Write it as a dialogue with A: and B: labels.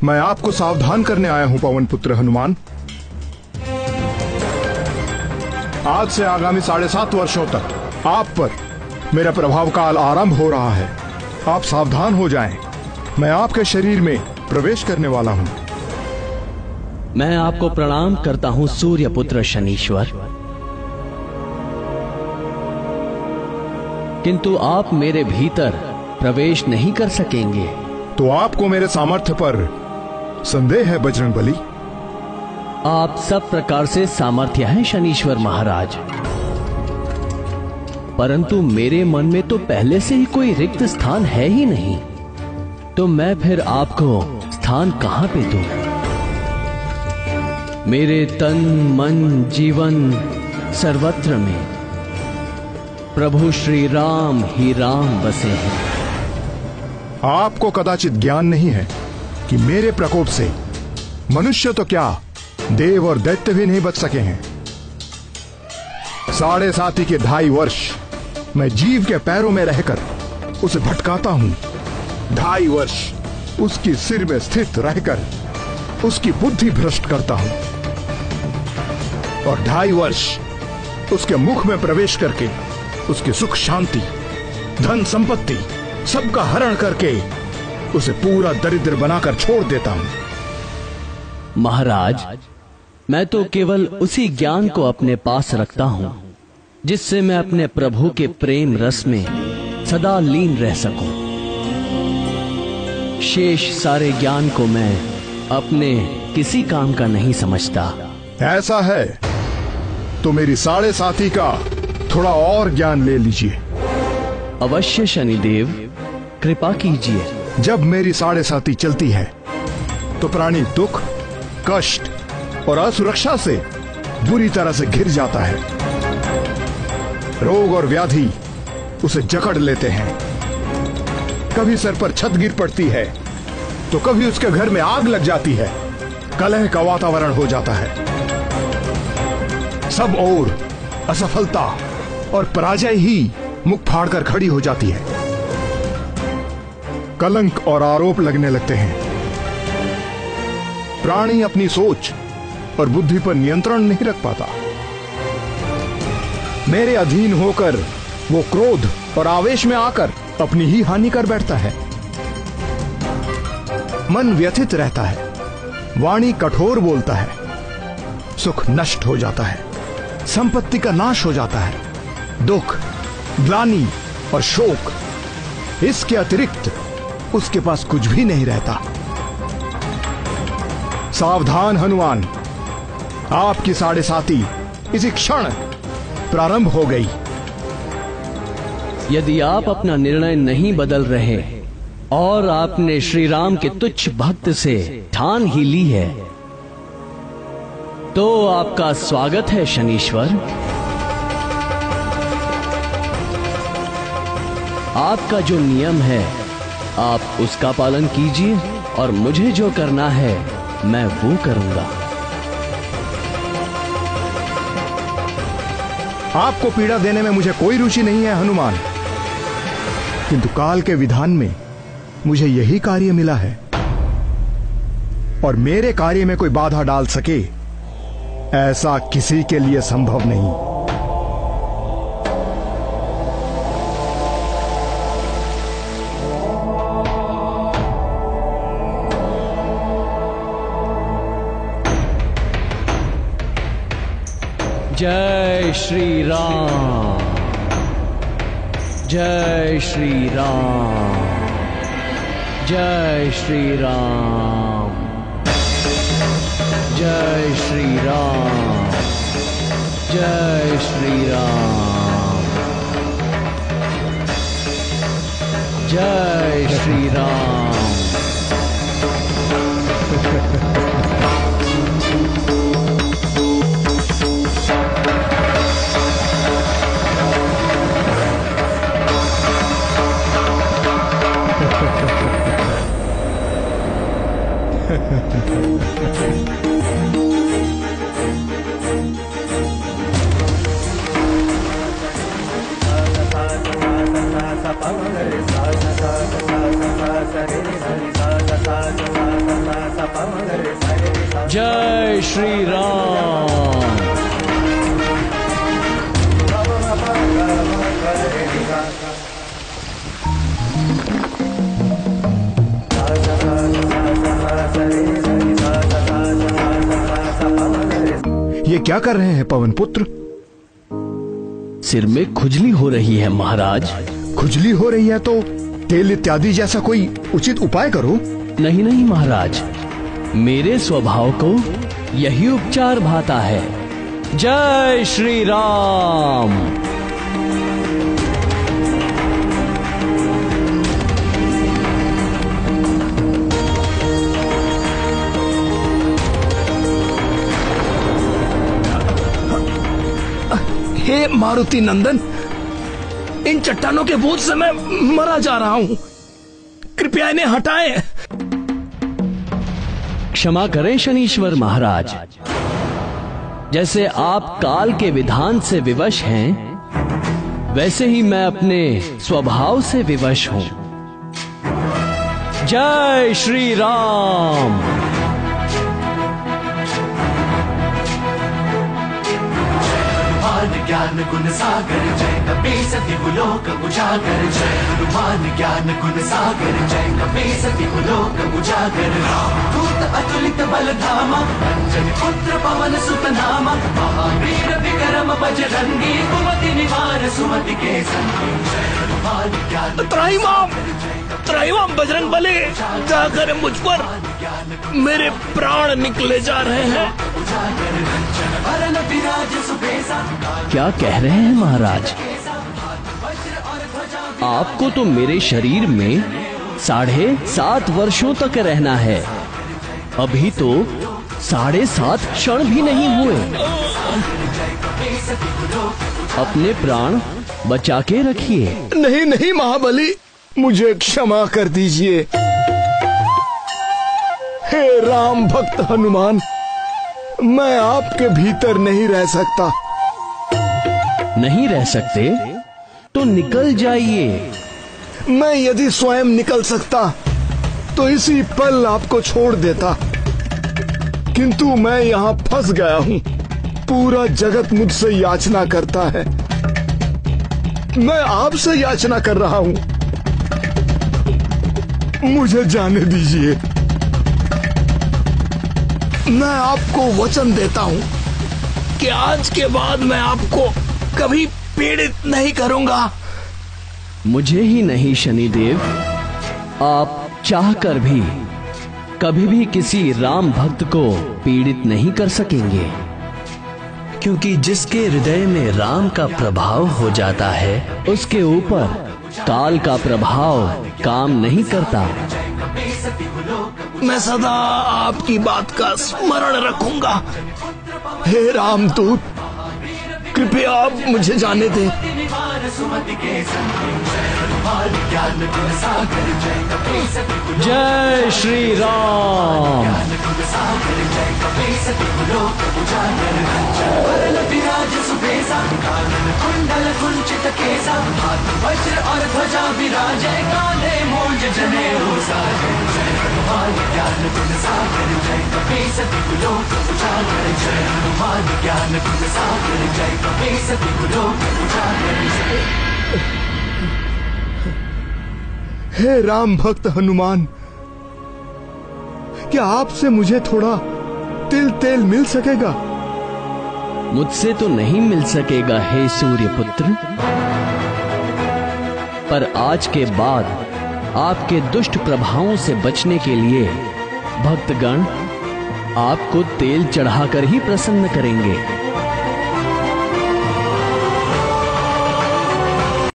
A: मैं आपको सावधान करने आया हूं पवन पुत्र हनुमान। आज से आगामी 7.5 वर्षों तक आप पर मेरा प्रभाव काल आरंभ हो रहा है। आप सावधान हो जाएं। मैं आपके शरीर में प्रवेश करने वाला हूं।
B: मैं आपको प्रणाम करता हूं सूर्य पुत्र शनीश्वर, किंतु आप मेरे भीतर प्रवेश नहीं कर सकेंगे।
A: तो आपको मेरे सामर्थ्य पर संदेह है बजरंगबली?
B: आप सब प्रकार से सामर्थ्य हैं शनीश्वर महाराज, परंतु मेरे मन में तो पहले से ही कोई रिक्त स्थान है ही नहीं, तो मैं फिर आपको स्थान कहां पे दूं? मेरे तन मन जीवन सर्वत्र में प्रभु श्री राम ही राम बसे हैं।
A: आपको कदाचित ज्ञान नहीं है कि मेरे प्रकोप से मनुष्य तो क्या, देव और दैत्य भी नहीं बच सके हैं। 7.5 के 2.5 वर्ष मैं जीव के पैरों में रहकर उसे भटकाता हूं। 2.5 वर्ष उसकी सिर में स्थित रहकर उसकी बुद्धि भ्रष्ट करता हूं, और 2.5 वर्ष उसके मुख में प्रवेश करके उसकी सुख शांति धन संपत्ति सबका हरण करके उसे पूरा दरिद्र बनाकर छोड़ देता हूं।
B: महाराज, मैं तो केवल उसी ज्ञान को अपने पास रखता हूं जिससे मैं अपने प्रभु के प्रेम रस में सदा लीन रह सकूं। शेष सारे ज्ञान को मैं अपने किसी काम का नहीं समझता।
A: ऐसा है तो मेरी 7.5 का थोड़ा और ज्ञान ले लीजिए।
B: अवश्य शनिदेव, कृपा कीजिए।
A: जब मेरी 7.5 चलती है तो प्राणी दुख कष्ट और असुरक्षा से बुरी तरह से घिर जाता है। रोग और व्याधि उसे जकड़ लेते हैं। कभी सर पर छत गिर पड़ती है तो कभी उसके घर में आग लग जाती है। कलह का वातावरण हो जाता है। सब ओर असफलता और पराजय ही मुख फाड़कर खड़ी हो जाती है। कलंक और आरोप लगने लगते हैं। प्राणी अपनी सोच और बुद्धि पर नियंत्रण नहीं रख पाता। मेरे अधीन होकर वो क्रोध और आवेश में आकर अपनी ही हानि कर बैठता है। मन व्यथित रहता है, वाणी कठोर बोलता है, सुख नष्ट हो जाता है, संपत्ति का नाश हो जाता है, दुख ग्लानि और शोक, इसके अतिरिक्त उसके पास कुछ भी नहीं रहता। सावधान हनुमान, आपकी 7.5 इसी क्षण प्रारंभ हो गई।
B: यदि आप अपना निर्णय नहीं बदल रहे और आपने श्री राम के तुच्छ भक्त से ठान ही ली है, तो आपका स्वागत है शनीश्वर। आपका जो नियम है आप उसका पालन कीजिए और मुझे जो करना है मैं वो करूंगा।
A: आपको पीड़ा देने में मुझे कोई रुचि नहीं है हनुमान, किंतु काल के विधान में मुझे यही कार्य मिला है, और मेरे कार्य में कोई बाधा डाल सके ऐसा किसी के लिए संभव नहीं।
B: जय श्री राम, जय श्री राम, जय श्री राम, जय श्री राम, जय श्री राम, जय श्री राम। जय श्री राम।
A: ये क्या कर रहे हैं पवन पुत्र?
B: सिर में खुजली हो रही है महाराज।
A: खुजली हो रही है तो तेल इत्यादि जैसा कोई उचित उपाय करो।
B: नहीं नहीं महाराज, मेरे स्वभाव को यही उपचार भाता है। जय श्री राम।
C: हे मारुति नंदन, इन चट्टानों के बोझ से मैं मरा जा रहा हूँ, कृपया इन्हें हटाएं।
B: क्षमा करें शनीश्वर महाराज, जैसे आप काल के विधान से विवश हैं, वैसे ही मैं अपने स्वभाव से विवश हूं। जय श्री राम।
D: ज्ञान गुण सागर जय कपीस दिगुलोक उजागर, जय हनुमान ज्ञान गुण सागर जय कपीस दिगुलोक उजागर। दूत अतुलित बल धामा, अंजनी पुत्र पवन सुत नामा, महावीर विक्रम बजरंगी, कुमति निवार सुमति के संगी। जय हनुमान ज्ञान
C: त्राहिमाम बजरंग बली, जाकर मुझ पर मेरे प्राण निकले जा रहे हैं।
B: क्या कह रहे हैं महाराज? आपको तो मेरे शरीर में 7.5 वर्षों तक रहना है, अभी तो 7.5 क्षण भी नहीं हुए। अपने प्राण बचा के रखिए।
A: नहीं नहीं महाबली, मुझे क्षमा कर दीजिए। हे राम भक्त हनुमान, मैं आपके भीतर नहीं रह सकता।
B: नहीं रह सकते तो निकल जाइए।
A: मैं यदि स्वयं निकल सकता तो इसी पल आपको छोड़ देता, किंतु मैं यहाँ फंस गया हूँ। पूरा जगत मुझसे याचना करता है, मैं आपसे याचना कर रहा हूँ। मुझे जाने दीजिए। मैं आपको वचन देता हूँ
C: कि आज के बाद मैं आपको कभी पीड़ित नहीं करूंगा।
B: मुझे ही नहीं शनिदेव, आप चाहकर भी कभी भी किसी राम भक्त को पीड़ित नहीं कर सकेंगे, क्योंकि जिसके हृदय में राम का प्रभाव हो जाता है, उसके ऊपर काल का प्रभाव काम नहीं करता।
C: मैं सदा आपकी बात का स्मरण रखूंगा।
A: हे रामदूत, कृपया आप मुझे जाने दें।
B: जय श्री राम।
D: कुंडल कुंचित केसा, हाथ वज्र और ध्वजा विराजे, कांधे मूंज जनेऊ साजे। जय हनुमान ज्ञान गुण सागर जय कपीस दिगुलोक उजागर, जय हनुमान ज्ञान गुण सागर जय कपीस दिगुलोक उजागर।
A: हे राम भक्त हनुमान, क्या आपसे मुझे थोड़ा तिल तेल मिल सकेगा?
B: मुझसे तो नहीं मिल सकेगा हे सूर्य पुत्र, पर आज के बाद आपके दुष्ट प्रभावों से बचने के लिए भक्तगण आपको तेल चढ़ाकर ही प्रसन्न करेंगे।